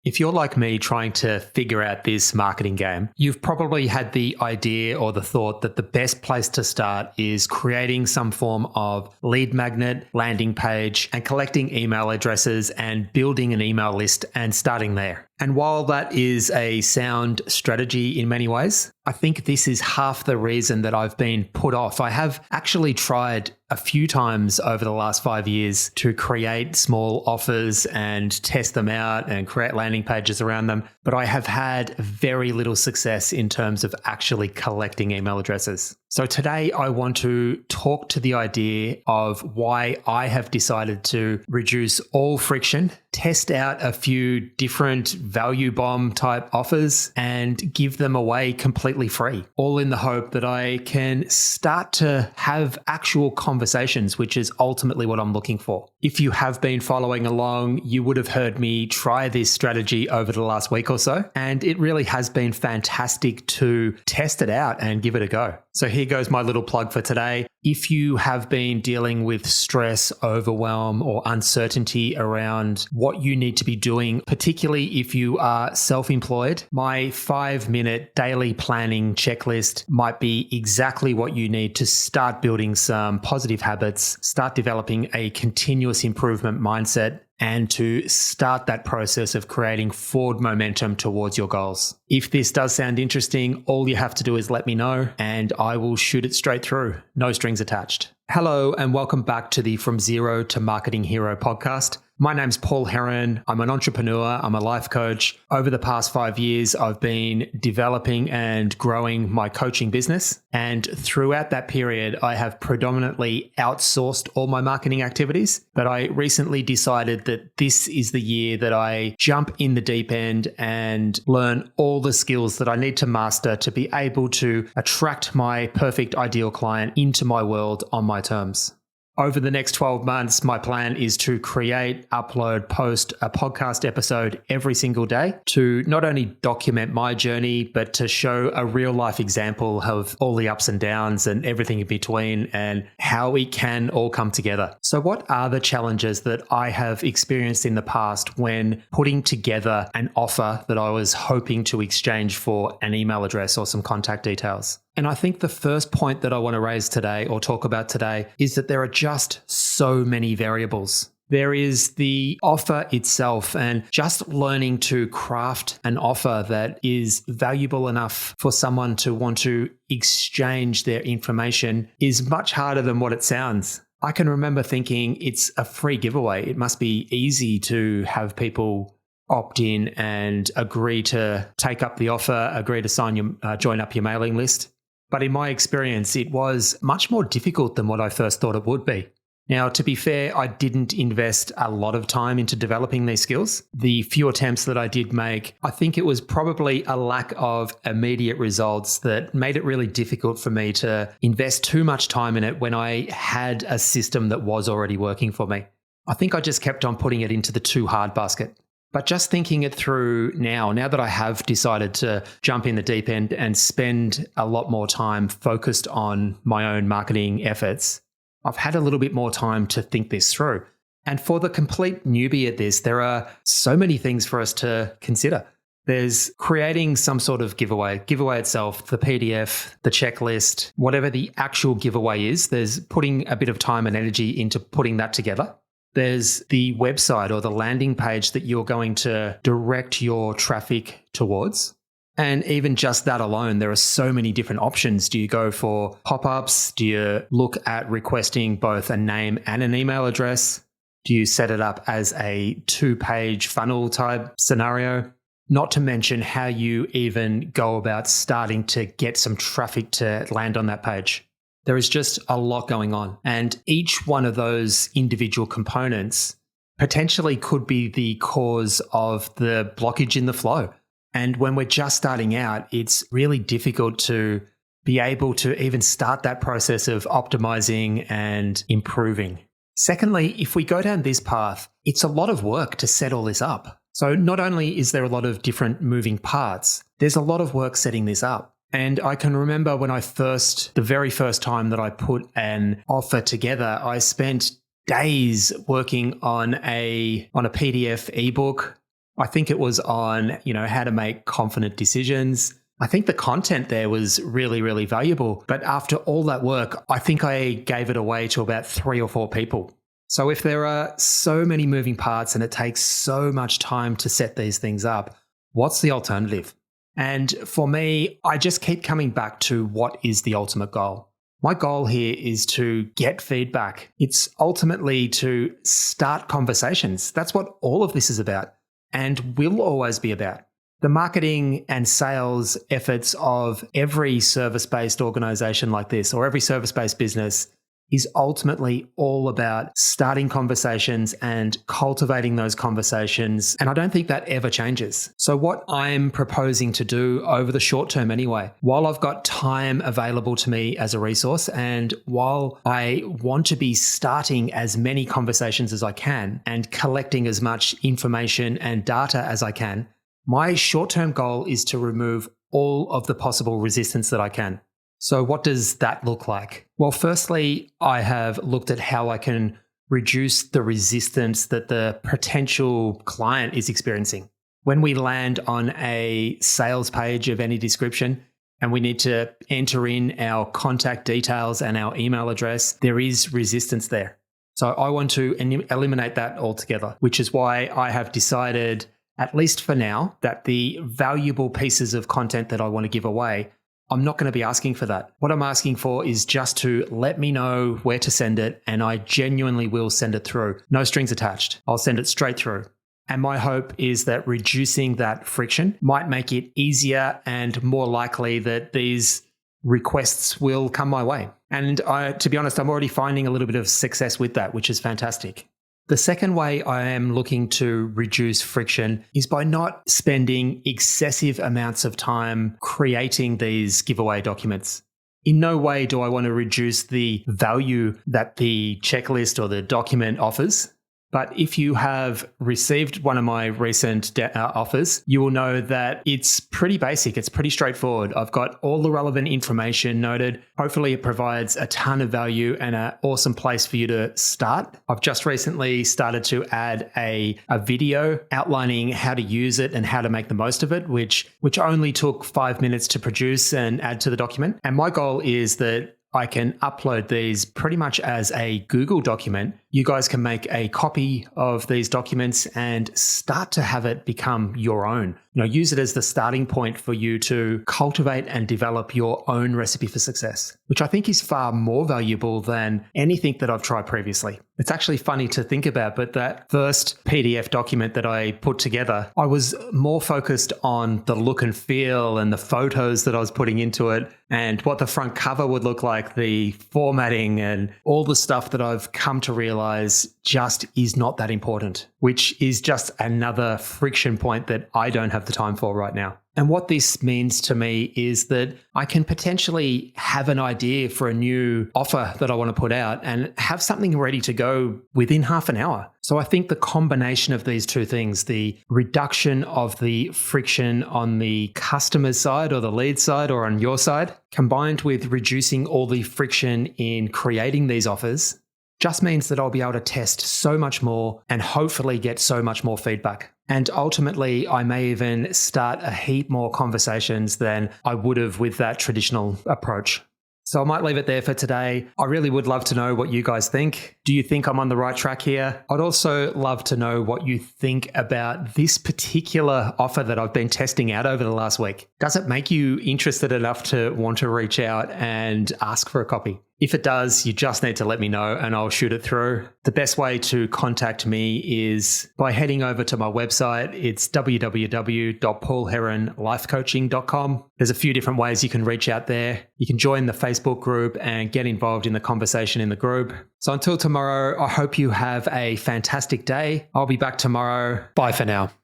If you're like me trying to figure out this marketing game, you've probably had the idea or the thought that the best place to start is creating some form of lead magnet, landing page, and collecting email addresses and building an email list and starting there. And while that is a sound strategy in many ways, I think this is half the reason that I've been put off. I have actually tried a few times over the last 5 years to create small offers and test them out and create landing pages around them, but I have had very little success in terms of actually collecting email addresses. So today I want to talk to the idea of why I have decided to reduce all friction, test out a few different value bomb type offers and give them away completely free, all in the hope that I can start to have actual conversations, which is ultimately what I'm looking for. If you have been following along, you would have heard me try this strategy over the last week or so, and it really has been fantastic to test it out and give it a go. So here goes my little plug for today. If you have been dealing with stress, overwhelm, or uncertainty around what you need to be doing, particularly if you are self-employed, my 5-minute daily planning checklist might be exactly what you need to start building some positive habits, start developing a continuous improvement mindset, and to start that process of creating forward momentum towards your goals. If this does sound interesting, all you have to do is let me know and I will shoot it straight through. No strings attached. Hello and welcome back to the From Zero to Marketing Hero podcast. My name's Paul Heron. I'm an entrepreneur. I'm a life coach. Over the past 5 years, I've been developing and growing my coaching business. And throughout that period, I have predominantly outsourced all my marketing activities. But I recently decided that this is the year that I jump in the deep end and learn all the skills that I need to master to be able to attract my perfect ideal client into my world on my terms. Over the next 12 months, my plan is to create, upload, post a podcast episode every single day to not only document my journey, but to show a real life example of all the ups and downs and everything in between and how we can all come together. So what are the challenges that I have experienced in the past when putting together an offer that I was hoping to exchange for an email address or some contact details? And I think the first point that I want to raise today or talk about today is that there are just so many variables. There is the offer itself and just learning to craft an offer that is valuable enough for someone to want to exchange their information is much harder than what it sounds. I can remember thinking it's a free giveaway. It must be easy to have people opt in and agree to take up the offer, agree to join up your mailing list. But in my experience, it was much more difficult than what I first thought it would be. Now, to be fair, I didn't invest a lot of time into developing these skills. The few attempts that I did make, I think it was probably a lack of immediate results that made it really difficult for me to invest too much time in it when I had a system that was already working for me. I think I just kept on putting it into the too hard basket. But just thinking it through now that I have decided to jump in the deep end and spend a lot more time focused on my own marketing efforts, I've had a little bit more time to think this through. And for the complete newbie at this, there are so many things for us to consider. There's creating some sort of giveaway itself, the PDF, the checklist, whatever the actual giveaway is, there's putting a bit of time and energy into putting that together. There's the website or the landing page that you're going to direct your traffic towards. And even just that alone, there are so many different options. Do you go for pop-ups? Do you look at requesting both a name and an email address? Do you set it up as a 2-page funnel type scenario? Not to mention how you even go about starting to get some traffic to land on that page. There is just a lot going on, and each one of those individual components potentially could be the cause of the blockage in the flow. And when we're just starting out, it's really difficult to be able to even start that process of optimizing and improving. Secondly, if we go down this path, it's a lot of work to set all this up. So not only is there a lot of different moving parts, there's a lot of work setting this up. And I can remember when the very first time that I put an offer together, I spent days working on a PDF ebook. I think it was on, how to make confident decisions. I think the content there was really, really valuable. But after all that work, I think I gave it away to about 3 or 4 people. So if there are so many moving parts and it takes so much time to set these things up, what's the alternative? And for me, I just keep coming back to what is the ultimate goal. My goal here is to get feedback. It's ultimately to start conversations. That's what all of this is about and will always be about. The marketing and sales efforts of every service-based organization like this, or every service-based business, is ultimately all about starting conversations and cultivating those conversations. And I don't think that ever changes. So what I'm proposing to do over the short term anyway, while I've got time available to me as a resource, and while I want to be starting as many conversations as I can and collecting as much information and data as I can, my short-term goal is to remove all of the possible resistance that I can. So what does that look like? Well, firstly, I have looked at how I can reduce the resistance that the potential client is experiencing. When we land on a sales page of any description and we need to enter in our contact details and our email address, there is resistance there. So I want to eliminate that altogether, which is why I have decided, at least for now, that the valuable pieces of content that I want to give away, I'm not going to be asking for that. What I'm asking for is just to let me know where to send it, and I genuinely will send it through. No strings attached. I'll send it straight through. And my hope is that reducing that friction might make it easier and more likely that these requests will come my way. And to be honest, I'm already finding a little bit of success with that, which is fantastic. The second way I am looking to reduce friction is by not spending excessive amounts of time creating these giveaway documents. In no way do I want to reduce the value that the checklist or the document offers. But if you have received one of my recent offers, you will know that it's pretty basic. It's pretty straightforward. I've got all the relevant information noted. Hopefully it provides a ton of value and an awesome place for you to start. I've just recently started to add a video outlining how to use it and how to make the most of it, which only took 5 minutes to produce and add to the document. And my goal is that I can upload these pretty much as a Google document. You guys can make a copy of these documents and start to have it become your own. Use it as the starting point for you to cultivate and develop your own recipe for success, which I think is far more valuable than anything that I've tried previously. It's actually funny to think about, but that first PDF document that I put together, I was more focused on the look and feel and the photos that I was putting into it and what the front cover would look like, the formatting and all the stuff that I've come to realize just is not that important, which is just another friction point that I don't have the time for right now. And what this means to me is that I can potentially have an idea for a new offer that I want to put out and have something ready to go within half an hour. So I think the combination of these two things, the reduction of the friction on the customer's side or the lead side or on your side, combined with reducing all the friction in creating these offers, just means that I'll be able to test so much more and hopefully get so much more feedback. And ultimately, I may even start a heap more conversations than I would have with that traditional approach. So I might leave it there for today. I really would love to know what you guys think. Do you think I'm on the right track here? I'd also love to know what you think about this particular offer that I've been testing out over the last week. Does it make you interested enough to want to reach out and ask for a copy? If it does, you just need to let me know and I'll shoot it through. The best way to contact me is by heading over to my website. It's www.paulheronlifecoaching.com. There's a few different ways you can reach out there. You can join the Facebook group and get involved in the conversation in the group. So until tomorrow, I hope you have a fantastic day. I'll be back tomorrow. Bye for now.